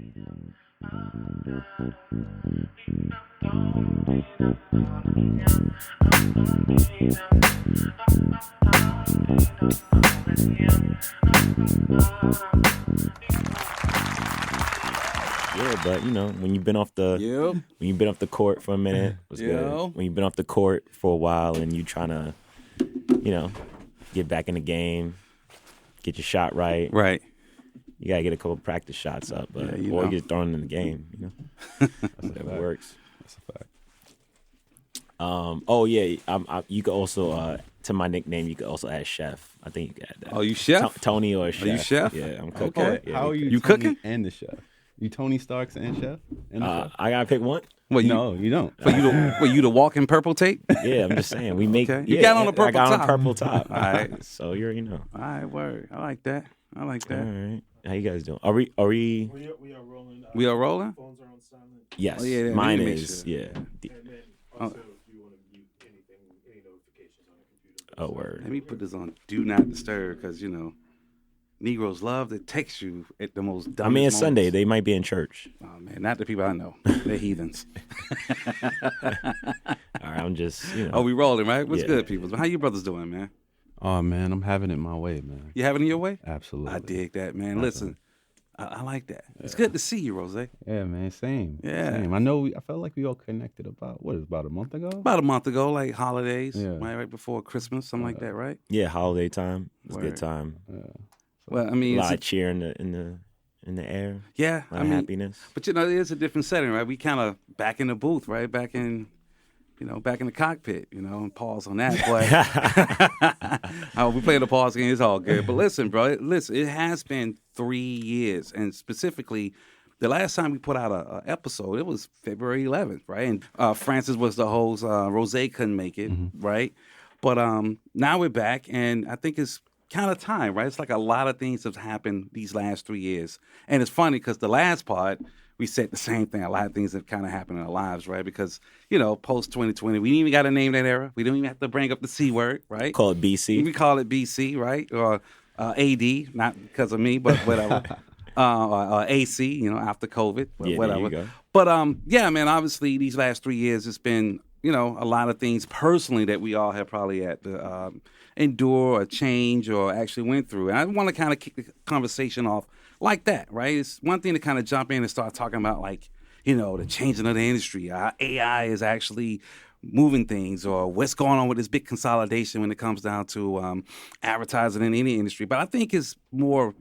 Yeah, but when you've been off the court for a minute, was good. When you've been off the court for a while and you trying to, get back in the game, get your shot right. Right. You gotta get a couple practice shots up, but or get thrown in the game. That works. That's a fact. Oh yeah. You could also to my nickname. You could also add chef. I think you could add that. Oh, you chef? Tony or chef? Are you chef? Yeah, I'm cooking. Okay. Yeah, How are you? You Tony cooking? and the chef? You Tony Starks and chef? And the chef? I gotta pick one. Well, No, you don't. Were you the walking purple tape? Yeah, I'm just saying we make. Okay. Yeah, You got on a purple I got top. on a purple top. All right. So you already know. All right, word. I like that. All right. How you guys doing? Are we? We are rolling. We are rolling? Phones are on silent. Yes. Oh, yeah, Mine we need to make is. sure. Yeah. And then also, if you want to mute anything, any notifications on your computer. Oh, word. Let me put this on Do Not Disturb because, Negroes love to text you at the most dumbest I mean, it's Sunday. moments. They might be in church. Oh, man, not the people I know. They're heathens. All right. I'm just. Oh, we rolling, right? What's Yeah. good, people? How you brothers doing, man? Oh, man, I'm having it my way, man. You having it your way? Absolutely. I dig that, man. Listen, I like that. It's good to see you, Rose. Yeah, man, same. Yeah. Same. I felt like we all connected about a month ago? About a month ago, like holidays, Yeah. right before Christmas, something like that, right? Yeah, holiday time. It's a Word. good time. Well, I A mean, lot of cheer in the air. yeah, A lot of happiness. But it is a different setting, right? We kind of back in the booth, right? Back in the cockpit, and pause on that. But we played the pause game. It's all good. But listen, bro, it has been 3 years, and specifically, the last time we put out a episode, it was February 11th, right? And Francis was the host. Rose couldn't make it, right? But now we're back, and I think it's kind of time, right? It's like a lot of things have happened these last 3 years. And it's funny because the last part, we said the same thing. A lot of things have kind of happened in our lives, right? Because, post 2020, we didn't even got to name that era. We don't even have to bring up the C word, right? Call it BC. We call it BC, right? Or AD, not because of me, but whatever. Or AC, after COVID, but Yeah, whatever. there you go. But yeah, man, obviously these last 3 years, it's been, a lot of things personally that we all have probably had to endure or change or actually went through. And I want to kind of kick the conversation off like that, right? It's one thing to kind of jump in and start talking about like, the changing of the industry, how AI is actually moving things, or what's going on with this big consolidation when it comes down to advertising in any industry. But I think it's more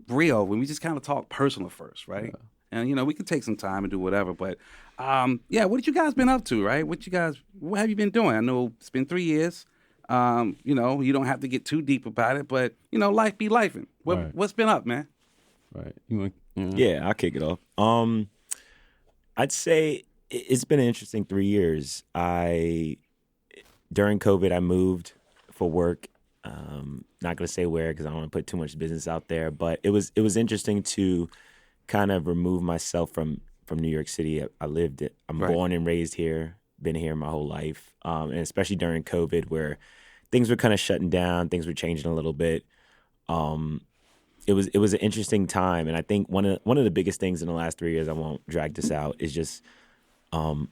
real when we just kind of talk personal first, right? Yeah. And, we can take some time and do whatever. But, yeah, what have you guys been up to, right? What have you been doing? I know it's been 3 years. You don't have to get too deep about it, but, life be lifing. What's been up, man? Right. Yeah, I'll kick it off. I'd say it's been an interesting 3 years. During COVID, I moved for work. Not going to say where because I don't want to put too much business out there, but it was interesting to kind of remove myself from New York City. I'm born and raised here, been here my whole life, and especially during COVID where things were kind of shutting down, things were changing a little bit. It was an interesting time, and I think one of the biggest things in the last 3 years, I won't drag this out, is just kind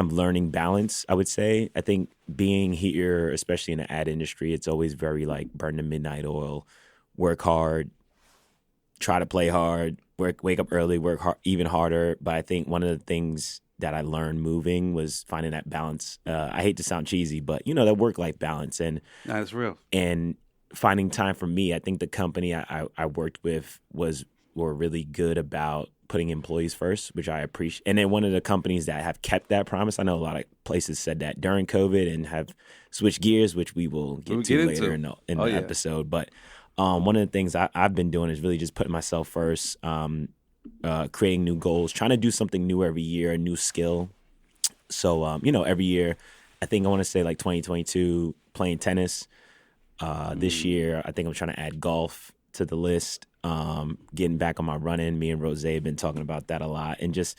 of learning balance, I would say. I think being here, especially in the ad industry, it's always very like burn the midnight oil, work hard, try to play hard, wake up early, work hard, even harder. But I think one of the things that I learned moving was finding that balance. I hate to sound cheesy, but that work-life balance That's real. And finding time for me. I think the company I worked with were really good about putting employees first, which I appreciate. And then one of the companies that have kept that promise, I know a lot of places said that during COVID and have switched gears, which we will get to later in the episode. But one of the things I've been doing is really just putting myself first, creating new goals, trying to do something new every year, a new skill. So, every year, I think I want to say like 2022, playing tennis. This year, I think I'm trying to add golf to the list. Getting back on my running. Me and Rose have been talking about that a lot, and just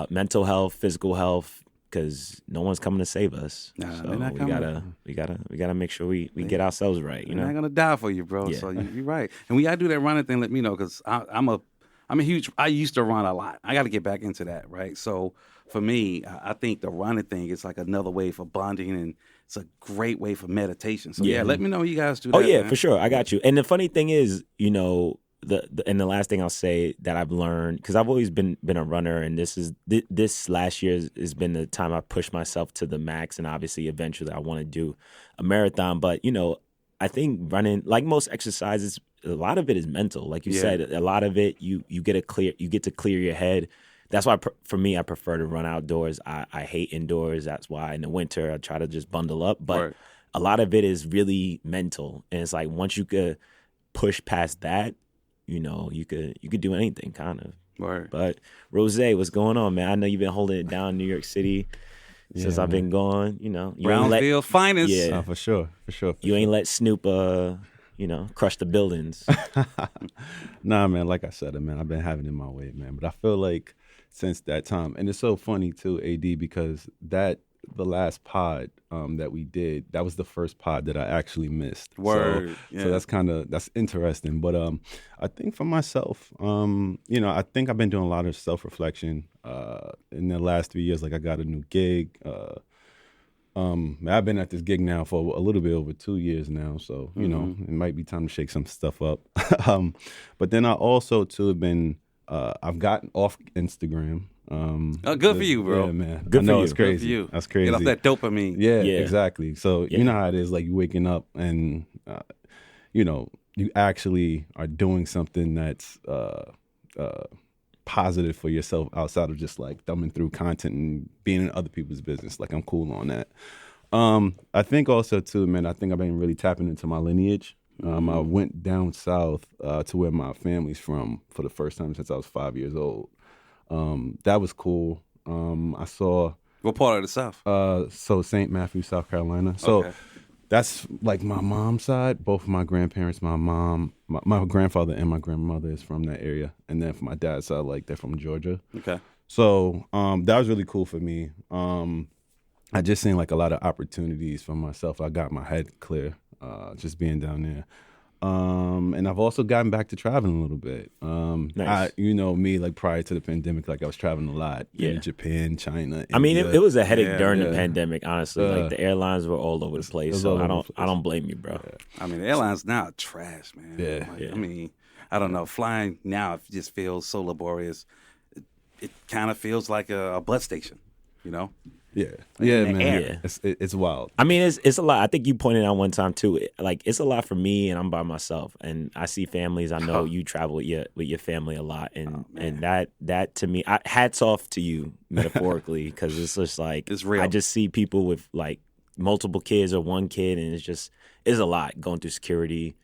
mental health, physical health, because no one's coming to save us. So we gotta make sure we get ourselves right. They're not gonna die for you, bro. Yeah. So you're right. And when y'all do that running thing, let me know, because I'm I'm a huge. I used to run a lot. I got to get back into that, right? So for me, I think the running thing is like another way for bonding, and it's a great way for meditation. So yeah, let me know you guys do that. Oh yeah, man. for sure. I got you. And the funny thing is, you know, and the last thing I'll say that I've learned, because I've always been a runner, and this last year has been the time I pushed myself to the max, and obviously eventually I want to do a marathon. But you know, I think running, like most exercises, a lot of it is mental. Like you said, a lot of it you get to clear your head. That's why for me, I prefer to run outdoors. I hate indoors. That's why in the winter I try to just bundle up. But a lot of it is really mental, and it's like once you could push past that, you know, you could do anything kind of. Right. But Rose, what's going on, man? I know you've been holding it down in New York City since I've been gone. You know, Brownsville finest. Yeah, For sure. you ain't let Snoop, you know, crush the buildings. Nah, man, like I said, man, I've been having it my way, man. But I feel like since that time, and it's so funny too, AD, because the last pod that we did, that was the first pod that I actually missed. Word. So that's interesting. But I think for myself, you know, I think I've been doing a lot of self-reflection in the last 3 years. Like I got a new gig. I've been at this gig now for a little bit over 2 years now, so you know it might be time to shake some stuff up. But then I also too have been I've gotten off Instagram. Good for you, bro. Yeah, man. Good I know for it's you. crazy. Good for you. That's crazy. Get off that dopamine. Yeah, Yeah. exactly. So you know how it is. Like you waking up and you know you actually are doing something that's positive for yourself outside of just like thumbing through content and being in other people's business. Like I'm cool on that. I think also too, man, I think I've been really tapping into my lineage. I went down south to where my family's from for the first time since I was 5 years old. That was cool. I saw What part of the South? so St. Matthew, South Carolina. So Okay. that's like my mom's side. Both of my grandparents, my mom, my grandfather and my grandmother is from that area. And then for my dad's side, like they're from Georgia. Okay. So that was really cool for me. I just seen like a lot of opportunities for myself. I got my head clear just being down there. And I've also gotten back to traveling a little bit. Nice. You know me, like prior to the pandemic, like I was traveling a lot. Yeah. In Japan, China, I mean, India. it was a headache Yeah, during the yeah. pandemic. Honestly, like the airlines were all over the place. was So all I over don't the place. I don't blame you, bro. I mean, the airlines now are trash, man. Yeah. Like, Yeah. I mean, I don't know. Flying now it just feels so laborious. It kind of feels like a bus station, you know? Yeah, in yeah, the man. air. It's wild. I mean, it's a lot. I think you pointed out one time too. Like it's a lot for me, and I'm by myself, and I see families. I know you travel with your family a lot, and that to me, hats off to you metaphorically, because it's just like It's real. I just see people with like multiple kids or one kid, and it's a lot going through security,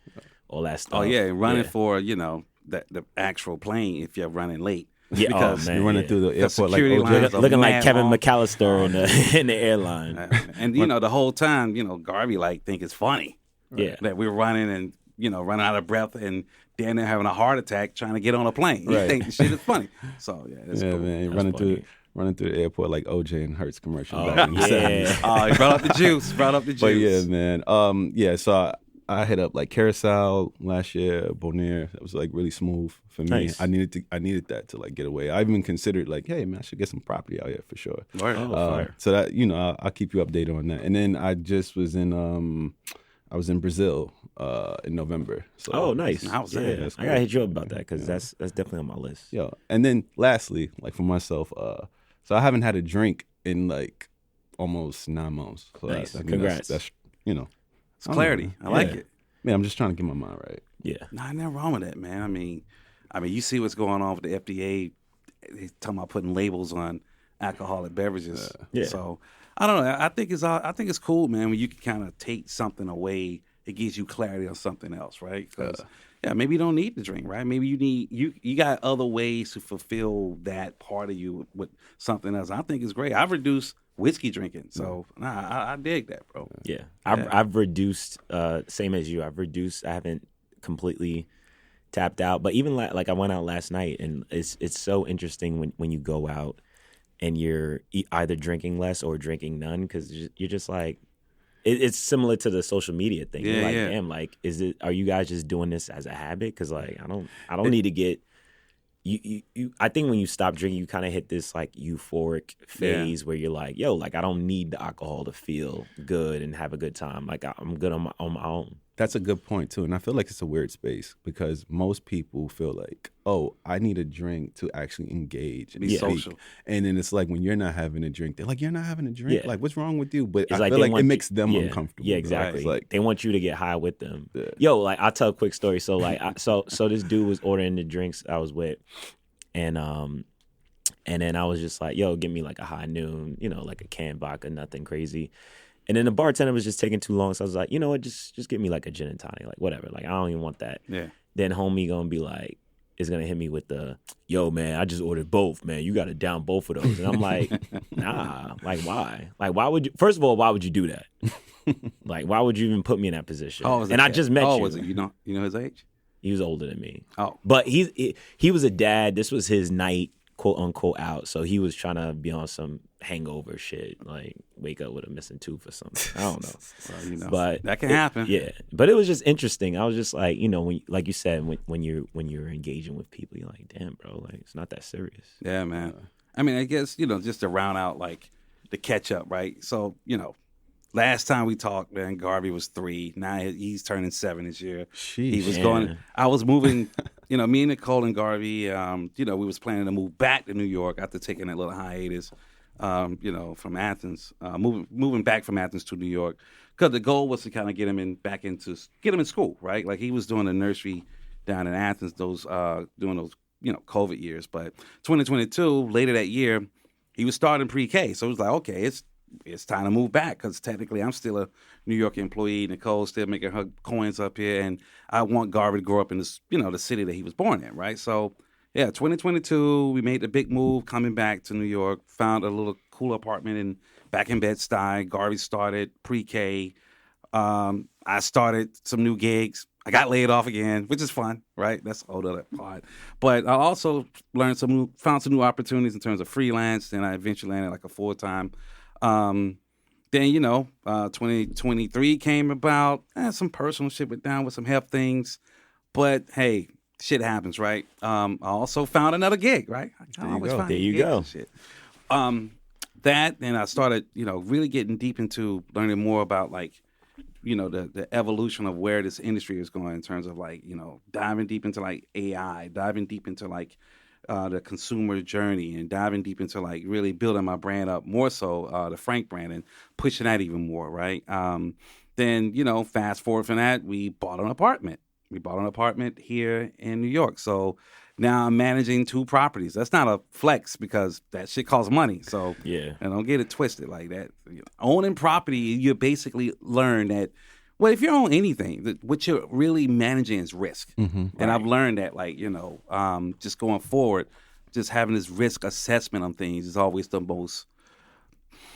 all that stuff. Oh, yeah. Running for, you know, the actual plane if you're running late. Yeah, because man, You're running yeah. through the airport like security OJ. lines are looking like mad Kevin long. McAllister in the airline. And, you know, the whole time, you know, Garvey, like, think it's funny. Yeah. That we're running and, you know, running out of breath and Dan there having a heart attack trying to get on a plane. He Right. think the shit is funny. So, yeah, it's Yeah, cool. man. That's Running funny. through the airport like OJ and Hertz commercial Oh, back in the yeah. 70s. Oh, he brought up the juice. Brought up the juice. But yeah, man. Yeah, so I hit up like Carousel last year, Bonaire. That was like really smooth for me. Nice. I needed that to like get away. I even considered like, hey man, I should get some property out here for sure. Word. Oh, fire. So that I'll keep you updated on that. And then I just was in Brazil in November. So Oh, nice. How was yeah, that? That's I gotta cool. hit you up about that because that's definitely on my list. yeah. And then lastly, like for myself, so I haven't had a drink in like almost 9 months. So Nice. I think Congrats. That's you know. It's clarity. I like Yeah. it. Man, I'm just trying to get my mind right. Yeah. Nah, nothing wrong with that, man. I mean, you see what's going on with the FDA. They talking about putting labels on alcoholic beverages. Yeah. So I don't know. I think it's cool, man. When you can kind of take something away, it gives you clarity on something else, right? Because maybe you don't need to drink, right? Maybe you need you got other ways to fulfill that part of you with something else. I think it's great. I've reduced whiskey drinking, so I dig that, bro. Yeah. I've reduced, same as you. I've reduced. I haven't completely tapped out, but even like I went out last night, and it's so interesting when you go out and you're either drinking less or drinking none, because you're just like, it's similar to the social media thing. You're like, damn, like, are you guys just doing this as a habit? Because like I don't need to get I think when you stop drinking, you kind of hit this like euphoric phase where you're like, yo, like I don't need the alcohol to feel good and have a good time. Like I'm good on my own. That's a good point too, and I feel like it's a weird space because most people feel like, oh, I need a drink to actually engage and Be speak. social. And then it's like when you're not having a drink, they're like, you're not having a drink. Yeah. Like, what's wrong with you? But It's I like feel they like it want makes them yeah, uncomfortable. Yeah, right? exactly. It's like, They want you to get high with them. Yeah. Yo, like I'll tell a quick story. So like, so this dude was ordering the drinks I was with, and then I was just like, yo, give me like a high noon, like a canned vodka, nothing crazy. And then the bartender was just taking too long, so I was like, you know what, just give me like a gin and tonic, like whatever. Like I don't even want that. Yeah. Then homie gonna be like, is gonna hit me with the, yo man, I just ordered both, man. You gotta down both of those. And I'm like, nah, like why? Like why would you? First of all, why would you do that? Like why would you even put me in that position? Oh, was it and I that? just met Oh, you. was it? You know his age? He was older than me. Oh. But he was a dad. This was his night, quote unquote, out. So he was trying to be on some hangover shit, like wake up with a missing tooth or something. I don't know. Well, but that can happen. Yeah. But it was just interesting. I was just like, when, like you said, when you're engaging with people, you're like, damn, bro, like it's not that serious. Yeah, man. I mean, I guess, just to round out like the catch up, right? So, last time we talked, man, Garvey was 3. Now he's turning 7 this year. He was going. I was moving. Me and Nicole and Garvey. We was planning to move back to New York after taking that little hiatus. From Athens, moving back from Athens to New York, because the goal was to kind of get him in school, right? Like he was doing a nursery down in Athens, during those COVID years. But 2022, later that year, he was starting pre-K, so it was like, okay, it's time to move back because technically I'm still a New York employee. Nicole's still making her coins up here, and I want Garvey to grow up in this, the city that he was born in, right? So, yeah, 2022, we made the big move coming back to New York, found a little cool apartment back in Bed-Stuy. Garvey started pre-K. I started some new gigs. I got laid off again, which is fun, right? That's a whole other part. But I also found some new opportunities in terms of freelance, and I eventually landed like a full-time. Then 2023 came about. Some personal shit went down with some health things, but hey, shit happens, right? I also found another gig, right? There you go. Shit. That, and I started, really getting deep into learning more about like, the evolution of where this industry is going in terms of like, diving deep into like AI, diving deep into like the consumer journey, and diving deep into like really building my brand up more so, the Frank brand, and pushing that even more, right? Then, fast forward from that, we bought an apartment. We bought an apartment here in New York. So now I'm managing 2 properties. That's not a flex because that shit costs money. So Yeah. and don't get it twisted like that. Owning property, you basically learn that, well, if you own anything, what you're really managing is risk. And I've learned that, like, just going forward, just having this risk assessment on things is always the most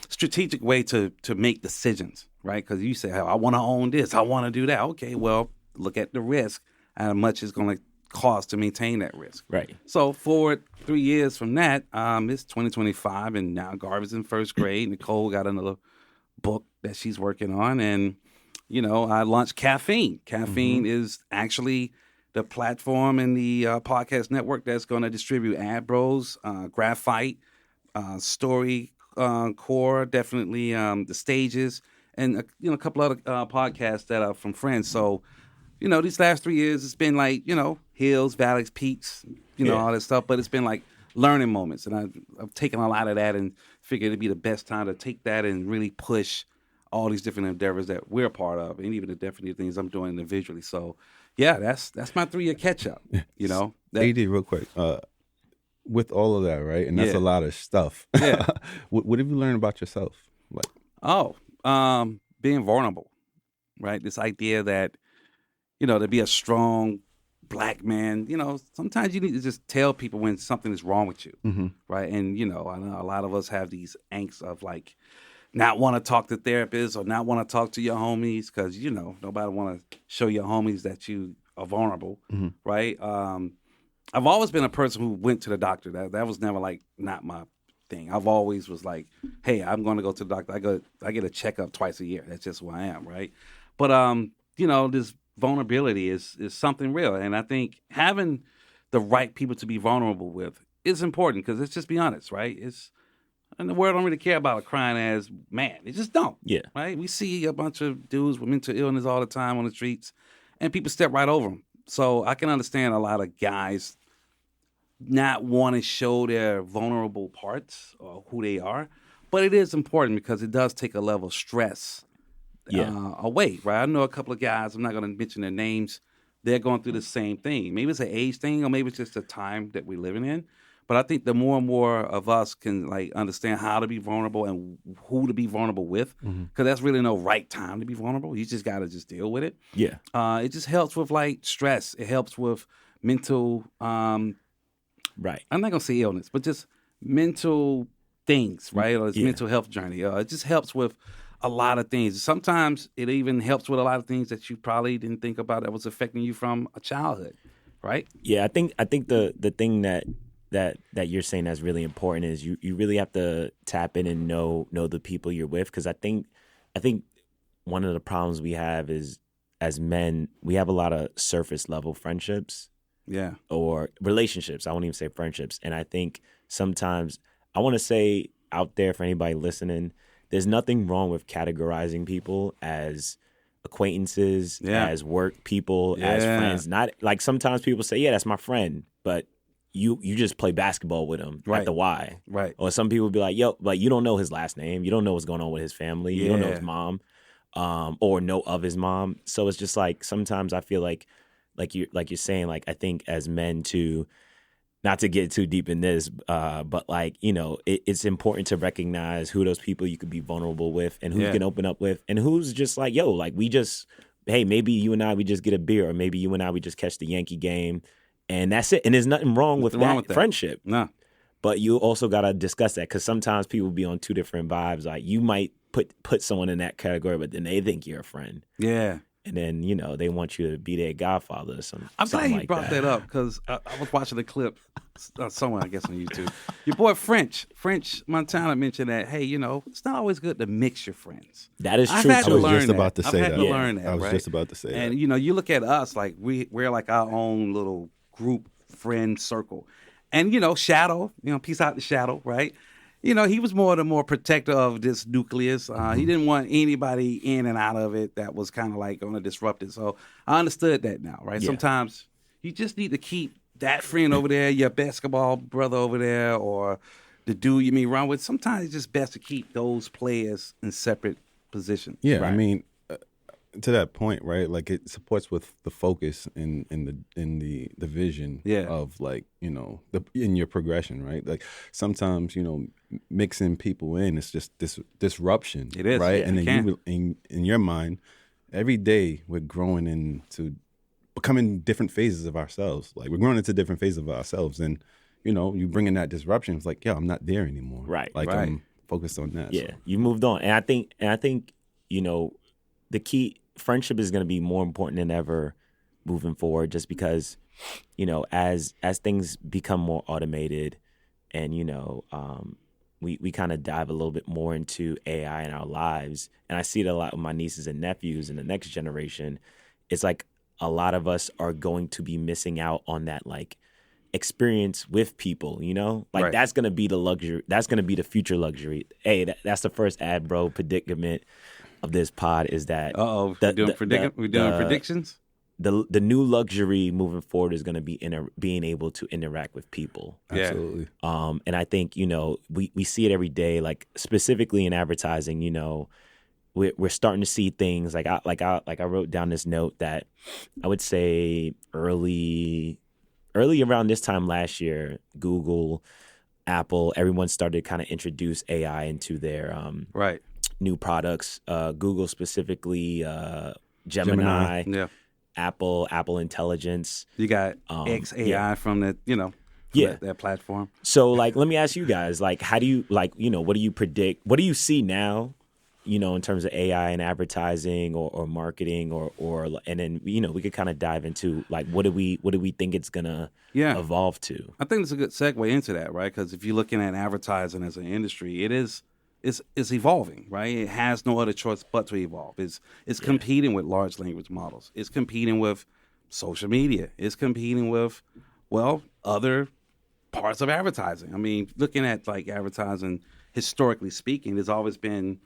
strategic way to make decisions, right? Because you say, I want to own this, I want to do that. Okay, well, look at the risk and how much it's going to cost to maintain that risk. Right. So forward 3 years from that, it's 2025, and now Garvey's in first grade. Nicole got another book that she's working on, and I launched Kaffeine. Kaffeine is actually the platform and the podcast network that's going to distribute Ad Bros, Graphite, Story Core, definitely the Stages, and a couple other podcasts that are from friends. So, these last 3 years, it's been like, hills, valleys, peaks, all that stuff. But it's been like learning moments. And I've taken a lot of that and figured it'd be the best time to take that and really push all these different endeavors that we're a part of, and even the different things I'm doing individually. So, yeah, that's my 3-year catch-up, AD, real quick, with all of that, right? And that's a lot of stuff. Yeah. What have you learned about yourself? Like, being vulnerable, right? This idea that, to be a strong Black man, sometimes you need to just tell people when something is wrong with you, right? And, I know a lot of us have these angst of like not want to talk to therapists or not want to talk to your homies because, nobody want to show your homies that you are vulnerable, right? I've always been a person who went to the doctor. That was never like not my thing. I've always was like, hey, I'm going to go to the doctor. I get a checkup twice a year. That's just who I am, right? But this vulnerability is something real, and I think having the right people to be vulnerable with is important because let's just be honest, right? And the world don't really care about a crying ass man. They just don't. Yeah. Right? We see a bunch of dudes with mental illness all the time on the streets, and people step right over them. So I can understand a lot of guys not want to show their vulnerable parts or who they are, but it is important because it does take a level of stress away, right? I know a couple of guys, I'm not going to mention their names, they're going through the same thing. Maybe it's an age thing or maybe it's just the time that we're living in. But I think the more and more of us can like understand how to be vulnerable and who to be vulnerable with, because that's really no right time to be vulnerable. You just got to just deal with it. Yeah. It just helps with like stress. It helps with mental, Right. I'm not going to say illness, but just mental things, right? Or it's Yeah. mental health journey. It just helps with a lot of things. Sometimes it even helps with a lot of things that you probably didn't think about that was affecting you from a childhood, right? Yeah, I think the thing that you're saying that's really important is you really have to tap in and know the people you're with, because I think one of the problems we have is as men we have a lot of surface level friendships Yeah. or relationships. I won't even say friendships, and I think sometimes I want to say out there for anybody listening, there's nothing wrong with categorizing people as acquaintances, as work people, as friends. Not like sometimes people say, yeah, that's my friend, but you just play basketball with him at the Y. Right. Or some people be like, yo, like you don't know his last name. You don't know what's going on with his family. You don't know his mom, or know of his mom. So it's just like sometimes I feel like you're saying, like I think as men too, not to get too deep in this, but like, you know, it's important to recognize who those people you could be vulnerable with and who you can open up with and who's just like, yo, like hey, maybe you and I, we just get a beer, or maybe you and I, we just catch the Yankee game and that's it. And there's nothing wrong with that friendship. No. But you also got to discuss that because sometimes people be on two different vibes. Like you might put someone in that category, but then they think you're a friend. Yeah. And then, you know, they want you to be their godfather or something. I'm glad you like brought that up because I was watching a clip somewhere, I guess, on YouTube. Your boy French Montana mentioned that, hey, you know, it's not always good to mix your friends. That is I've true, had too. to I was learn just about to that. say I've had that. to learn that, I was right? just about to say that. And, you know, you look at us like we're like our own little group friend circle. And, you know, Shadow, you know, peace out to Shadow, right? You know, he was more protector of this nucleus. He didn't want anybody in and out of it that was kind of like going to disrupt it. So I understood that now, right? Yeah. Sometimes you just need to keep that friend over there, your basketball brother over there, or the dude you meet around with. Sometimes it's just best to keep those players in separate positions. Yeah, Right. I mean, to that point, right? Like it supports with the focus in the vision of like, you know, in your progression, right? Like sometimes, you know, mixing people in, it's just this disruption. It is, right? yeah, And it then can. in your mind, every day we're growing into becoming different phases of ourselves. Like we're growing into different phases of ourselves, and you know, you bring in that disruption. It's like, yo, I'm not there anymore. Right. Like Right. I'm focused on that. Yeah, so. you moved on. And I think, you know, the key friendship is going to be more important than ever moving forward, just because, you know, as things become more automated and, you know, we kind of dive a little bit more into AI in our lives. And I see it a lot with my nieces and nephews and the next generation. It's like a lot of us are going to be missing out on that, like, experience with people, you know? Like, Right. that's going to be the luxury. That's going to be the future luxury. Hey, that's the first ad, bro, predicament of this pod is that Uh-oh, the- we're doing the- predictions? the new luxury moving forward is going to be being able to interact with people. Yeah. Absolutely. And I think, you know, we see it every day, like specifically in advertising, you know, we're starting to see things like I wrote down this note that I would say early around this time last year, Google, Apple, everyone started to kind of introduce AI into their Right. new products. Google specifically, Gemini. Yeah. Apple Intelligence. You got XAI yeah. from that, you know, Yeah. that platform. So, like, let me ask you guys, like, how do you, like, you know, what do you predict? What do you see now, you know, in terms of AI and advertising or marketing or and then, you know, we could kind of dive into, like, what do we think it's going to evolve to? I think it's a good segue into that, right? Because if you're looking at advertising as an industry, it's evolving, right? It has no other choice but to evolve. It's competing with large language models. It's competing with social media. It's competing with well, other parts of advertising. I mean, looking at like advertising, historically speaking, there's always been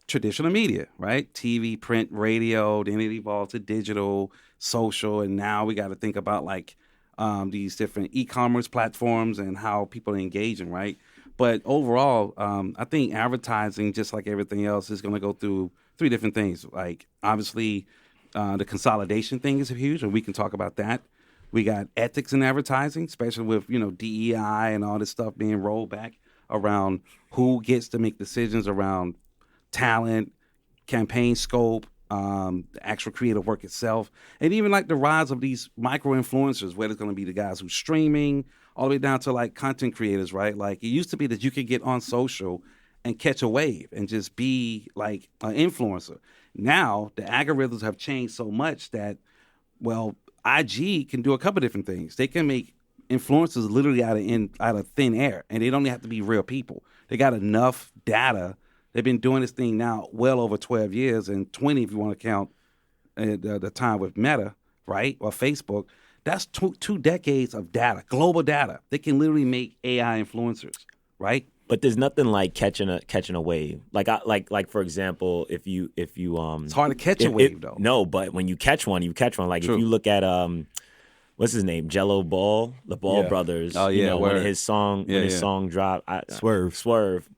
traditional media, right? TV, print, radio, then it evolved to digital, social, and now we got to think about like these different e-commerce platforms and how people are engaging, right? But overall, I think advertising, just like everything else, is going to go through three different things. Like, obviously, the consolidation thing is huge, and we can talk about that. We got ethics in advertising, especially with, DEI and all this stuff being rolled back around who gets to make decisions around talent, campaign scope, the actual creative work itself, and even like the rise of these micro influencers, whether it's going to be the guys who's streaming, all the way down to like content creators, right? Like it used to be that you could get on social and catch a wave and just be like an influencer. Now the algorithms have changed so much that, well, IG can do a couple different things. They can make influencers literally out of thin air, and they don't have to be real people. They got enough data. They've been doing this thing now well over 12 years, and 20 if you want to count the time with Meta, right, or Facebook. That's two decades of data, global data. They can literally make AI influencers, right? But there's nothing like catching a wave. Like for example, if you It's hard to catch a wave though. No, but when you catch one, you catch one. Like True. if you look at what's his name, Jello Ball, the Ball Yeah. brothers. Oh, yeah, when word. his song dropped, Swerve.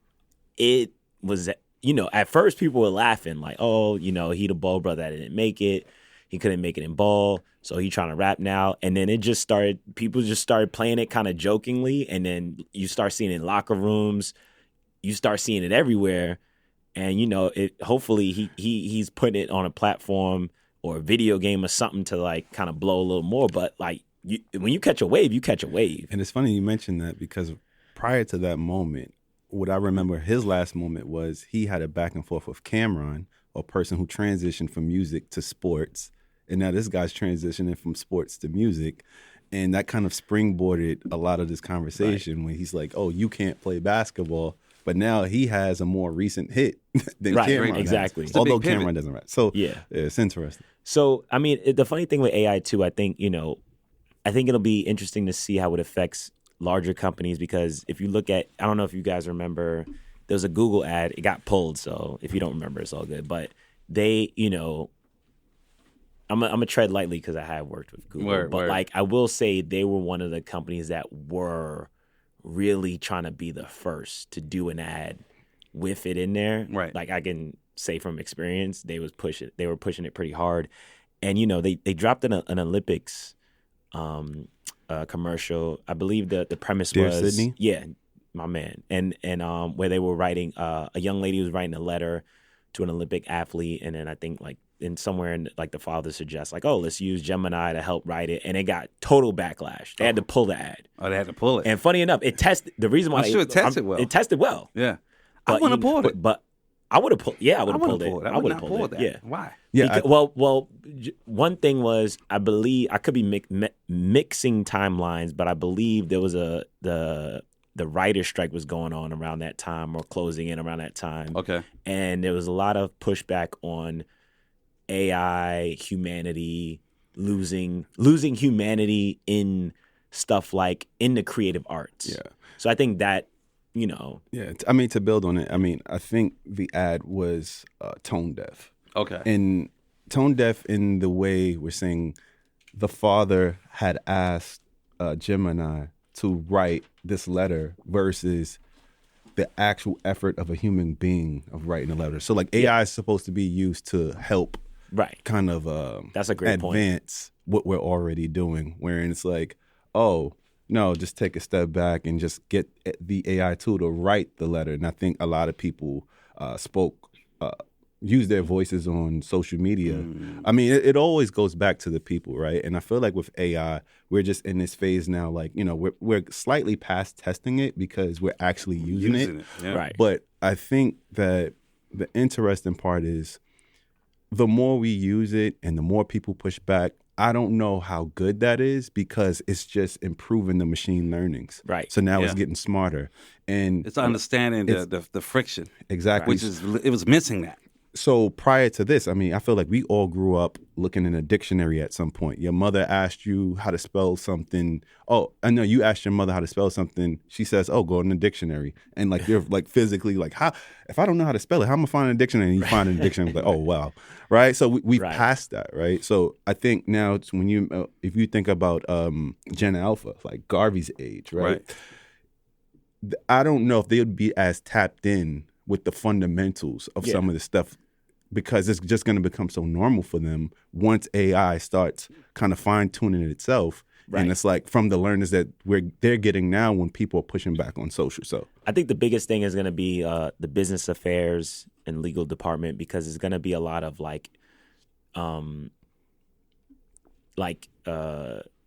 It was, at first people were laughing like, oh, he the Ball brother that didn't make it. He couldn't make it in ball, so he trying to rap now. And then people just started playing it kind of jokingly, and then you start seeing it in locker rooms. You start seeing it everywhere, and hopefully he's putting it on a platform or a video game or something to like kind of blow a little more. But like when you catch a wave, you catch a wave. And it's funny you mentioned that because prior to that moment, what I remember his last moment was he had a back and forth with Cameron, a person who transitioned from music to sports. And now this guy's transitioning from sports to music. And that kind of springboarded a lot of this conversation when he's like, oh, you can't play basketball. But now he has a more recent hit than Cameron has. Exactly. Although big pivot. Cameron doesn't rap. So Yeah. it's interesting. So, I mean, the funny thing with AI too, I think it'll be interesting to see how it affects larger companies, because if you look at, I don't know if you guys remember, there was a Google ad, it got pulled. So if you don't remember, it's all good. But they, I'm gonna tread lightly because I have worked with Google, but like I will say they were one of the companies that were really trying to be the first to do an ad with it in there. Right. Like I can say from experience, they were pushing it pretty hard, and they dropped an Olympics commercial. I believe the premise Dear was Sydney? Yeah, my man, and where they were writing a young lady was writing a letter to an Olympic athlete, and then I think like somewhere in like the father suggests like, oh, let's use Gemini to help write it, and it got total backlash. They had to pull the ad. Oh, they had to pull it. And funny enough, it tested. The reason why I'm sure it tested well. It tested well. Yeah. But I wouldn't have pulled it. But I would have pulled. Yeah, I would have pulled it. I would not pull it. that. Yeah. Why? Yeah. Well, one thing was, I believe I could be mixing timelines, but I believe there was the writer's strike was going on around that time or closing in around that time. Okay. And there was a lot of pushback on AI, humanity, losing humanity in stuff like in the creative arts. Yeah. So I think that, Yeah. I mean, to build on it, I mean, I think the ad was tone deaf. Okay. And tone deaf in the way we're saying the father had asked Gemini to write this letter versus the actual effort of a human being of writing a letter. So like AI is supposed to be used to help right. kind of That's a great point. advance what we're already doing, wherein it's like, oh, no, just take a step back and just get the AI tool to write the letter. And I think a lot of people use their voices on social media. I mean, it always goes back to the people, right? And I feel like with AI, we're just in this phase now, like, we're slightly past testing it because we're actually using it. Yeah. Right. But I think that the interesting part is the more we use it and the more people push back, I don't know how good that is because it's just improving the machine learnings. Right. So now Yeah. it's getting smarter. And It's understanding the friction. exactly. Which is, it was missing that. So prior to this, I mean, I feel like we all grew up looking in a dictionary at some point. Your mother asked you how to spell something. Oh, I know you asked your mother how to spell something. She says, "Oh, go in the dictionary." And like you're like physically like, how? If I don't know how to spell it, how am I finding a dictionary? And you find it in the dictionary, like, oh wow, right? So we've Right. passed that, right? So I think now it's when you if you think about Gen Alpha, like Garvey's age, right? I don't know if they would be as tapped in with the fundamentals of some of the stuff, because it's just going to become so normal for them once AI starts kind of fine tuning itself. Right. And it's like from the learners that they're getting now when people are pushing back on social. So I think the biggest thing is going to be the business affairs and legal department, because it's going to be a lot of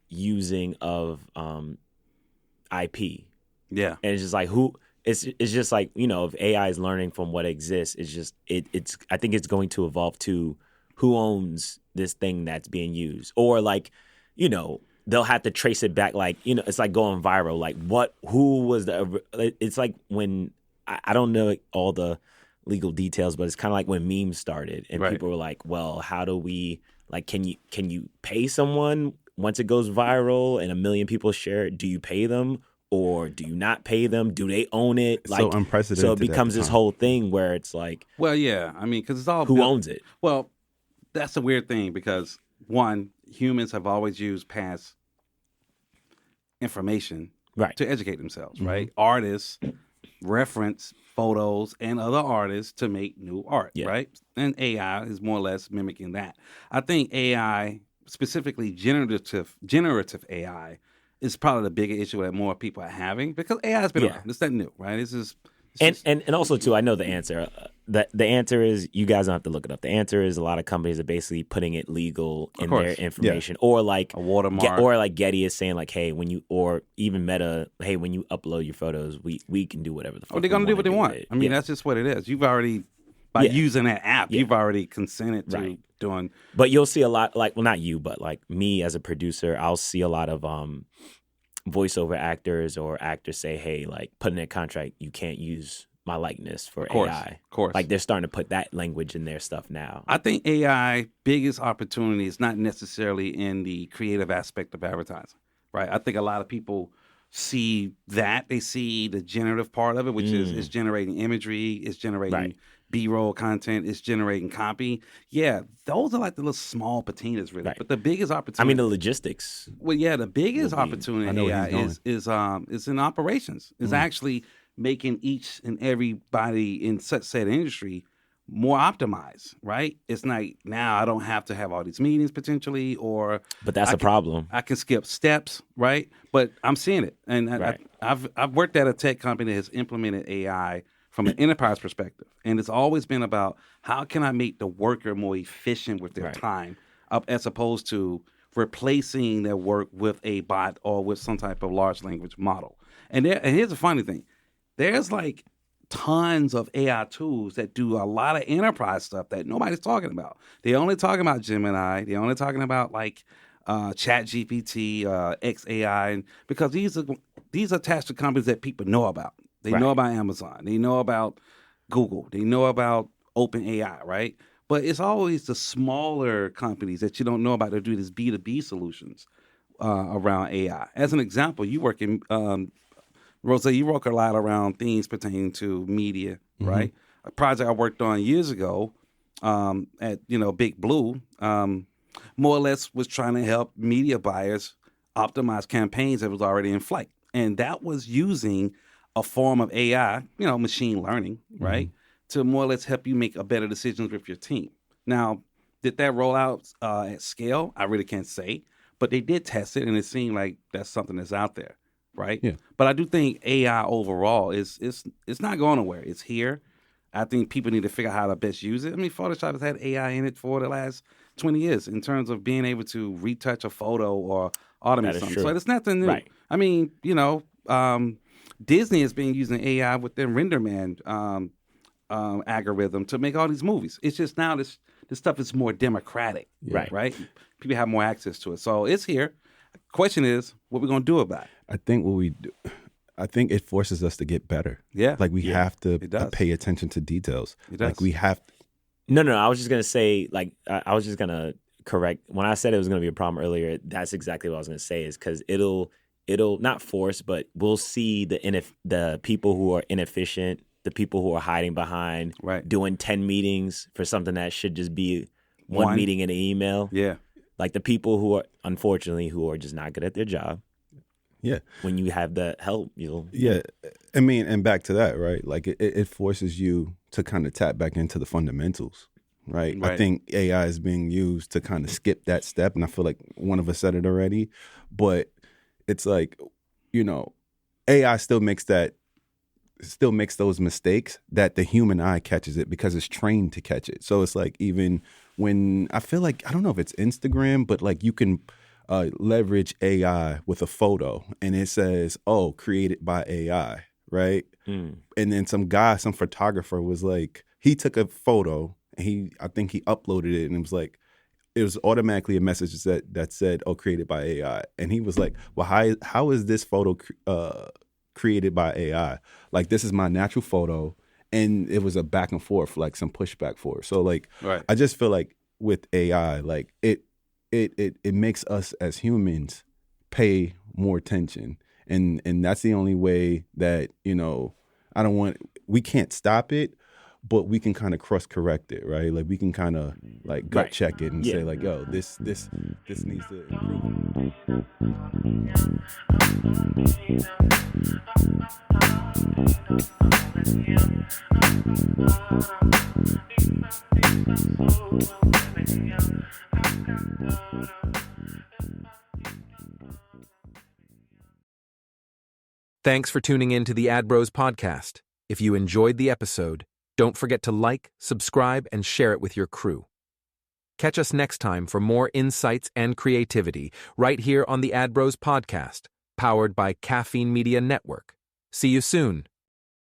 using of IP. Yeah. And it's just like it's just like, if AI is learning from what exists, it's just it's I think it's going to evolve to who owns this thing that's being used, or they'll have to trace it back, it's like going viral, like who was it's like when I don't know all the legal details, but it's kind of like when memes started and Right. people were like, well, how do we can you pay someone once it goes viral and 1 million people share it? Do you pay them? Or do you not pay them? Do they own it? so unprecedented. So it at the becomes this time. whole thing where it's like, Well, yeah. I mean, because it's all who built- owns it? Well, that's a weird thing because one, humans have always used past information Right. to educate themselves, Mm-hmm. right? Artists reference photos and other artists to make new art, Yeah. right? And AI is more or less mimicking that. I think AI, specifically generative AI, is probably the bigger issue that more people are having, because AI has been Yeah. around. It's not new, right? It's And just- and also too, I know the answer. The answer is, you guys don't have to look it up. The answer is a lot of companies are basically putting it legal in course. their information, or like a watermark. or like Getty is saying like, hey, or even Meta, hey, when you upload your photos, we can do whatever the fuck. they're going to do what they want. With it. I mean, Yeah. that's just what it is. You've already, by Yeah. using that app, Yeah. you've already consented to Right. doing. But you'll see a lot, not you, but like me as a producer, I'll see a lot of voiceover actors or actors say, hey, like, put in their contract, you can't use my likeness for Course, AI. of course. Like, they're starting to put that language in their stuff now. I think AI biggest opportunity is not necessarily in the creative aspect of advertising, right? I think a lot of people see that. They see the generative part of it, which is generating imagery, it's generating Right. B-roll content, it's generating copy. Yeah, those are like the little small patinas, really. Right. But the biggest I opportunity, mean, the logistics. well, yeah, the biggest will be- opportunity I in know where AI he's is in operations. Is actually making each and everybody in such said industry more optimized, right? It's like, now I don't have to have all these meetings potentially, or But that's I a problem. I can skip steps, right? But I'm seeing it, and Right. I've worked at a tech company that has implemented AI from an enterprise perspective, and it's always been about how can I make the worker more efficient with their Right. time, as opposed to replacing their work with a bot or with some type of large language model. And here's the funny thing: there's like tons of AI tools that do a lot of enterprise stuff that nobody's talking about. They're only talking about Gemini. They're only talking about like Chat GPT, XAI, and because these are attached to companies that people know about. They know Right. about Amazon. They know about Google. They know about OpenAI, right? But it's always the smaller companies that you don't know about that do these B2B solutions around AI. As an example, you work in Rosa, you work a lot around things pertaining to media, right? A project I worked on years ago at Big Blue, more or less was trying to help media buyers optimize campaigns that was already in flight, and that was using a form of AI, machine learning, right, to more or less help you make a better decisions with your team. Now, did that roll out at scale? I really can't say, but they did test it, and it seemed like that's something that's out there. Right. Yeah. But I do think AI overall is not going nowhere. It's here. I think people need to figure out how to best use it. I mean, Photoshop has had AI in it for the last 20 years in terms of being able to retouch a photo or automate That is something. true. So it's nothing new. Right. I mean, Disney has been using AI with their RenderMan algorithm to make all these movies. It's just now this stuff is more democratic. Right. Right. People have more access to it. So it's here. Question is, what we're going to do about it? I think what we do, I think it forces us to get better. Yeah. Like we have to it does. pay attention to details. It does. Like we have, No. I was just gonna say, like, I was just gonna correct when I said it was gonna be a problem earlier. That's exactly what I was gonna say. Is because it'll not force, but we'll see the people who are inefficient, the people who are hiding behind, Right. doing 10 meetings for something that should just be one meeting in an email. Yeah. Like the people who are, unfortunately, who are just not good at their job. Yeah. When you have the help, you'll. Yeah. I mean, and back to that, right? Like it forces you to kind of tap back into the fundamentals, right? I Right. think AI is being used to kind of skip that step. And I feel like one of us said it already, but it's like, you know, AI still makes those mistakes that the human eye catches it because it's trained to catch it. So it's like, even when I feel like, I don't know if it's Instagram, but like you can leverage AI with a photo and it says, oh, created by AI, right? And then some photographer was like, he took a photo and I think he uploaded it and it was like, it was automatically a message that said, oh, created by AI. And he was like, well, how is this photo created by AI? Like, this is my natural photo. And it was a back and forth, like some pushback for it. So like, Right. I just feel like with AI, like it makes us as humans pay more attention. And that's the only way that, you know, we can't stop it, but we can kind of course correct it, right? Like we can kind of like gut Right. check it and Yeah. say like, yo, this needs to improve. Thanks for tuning in to the Ad Bros podcast. If you enjoyed the episode, don't forget to like, subscribe, and share it with your crew. Catch us next time for more insights and creativity right here on the Ad Bros podcast, powered by Kaffeine Media Network. See you soon.